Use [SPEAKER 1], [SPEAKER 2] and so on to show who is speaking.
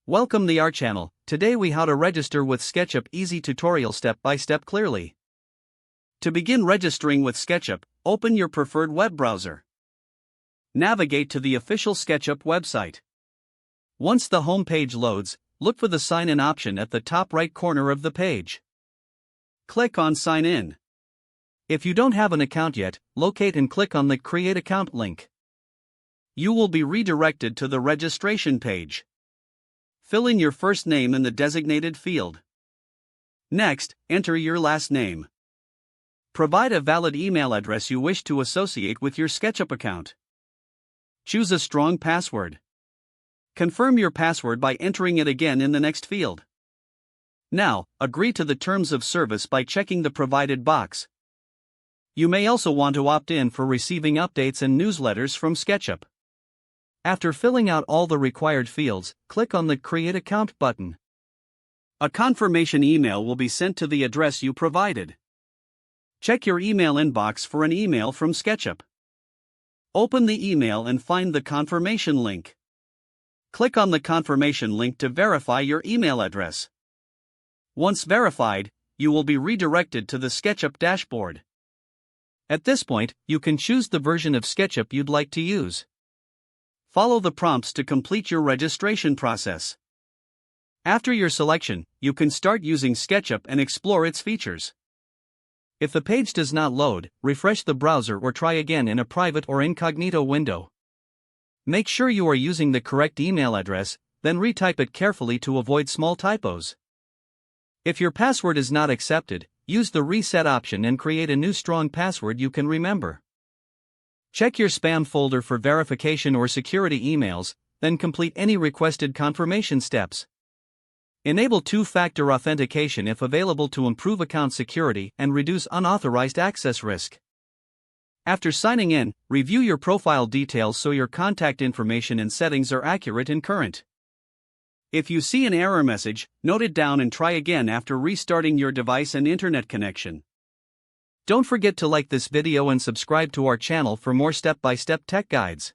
[SPEAKER 1] Welcome to our channel. Today we how to register with SketchUp easy tutorial step by step clearly. To begin registering with SketchUp, open your preferred web browser. Navigate to the official SketchUp website. Once the home page loads, look for the sign in option at the top right corner of the page. Click on sign in. If you don't have an account yet, locate and click on the create account link. You will be redirected to the registration page. Fill in your first name in the designated field. Next, enter your last name. Provide a valid email address you wish to associate with your SketchUp account. Choose a strong password. Confirm your password by entering it again in the next field. Now, agree to the terms of service by checking the provided box. You may also want to opt in for receiving updates and newsletters from SketchUp. After filling out all the required fields, click on the Create Account button. A confirmation email will be sent to the address you provided. Check your email inbox for an email from SketchUp. Open the email and find the confirmation link. Click on the confirmation link to verify your email address. Once verified, you will be redirected to the SketchUp dashboard. At this point, you can choose the version of SketchUp you'd like to use. Follow the prompts to complete your registration process. After your selection, you can start using SketchUp and explore its features. If the page does not load, refresh the browser or try again in a private or incognito window. Make sure you are using the correct email address, then retype it carefully to avoid small typos. If your password is not accepted, use the reset option and create a new strong password you can remember. Check your spam folder for verification or security emails, then complete any requested confirmation steps. Enable two-factor authentication if available to improve account security and reduce unauthorized access risk. After signing in, review your profile details so your contact information and settings are accurate and current. If you see an error message, note it down and try again after restarting your device and internet connection. Don't forget to like this video and subscribe to our channel for more step-by-step tech guides.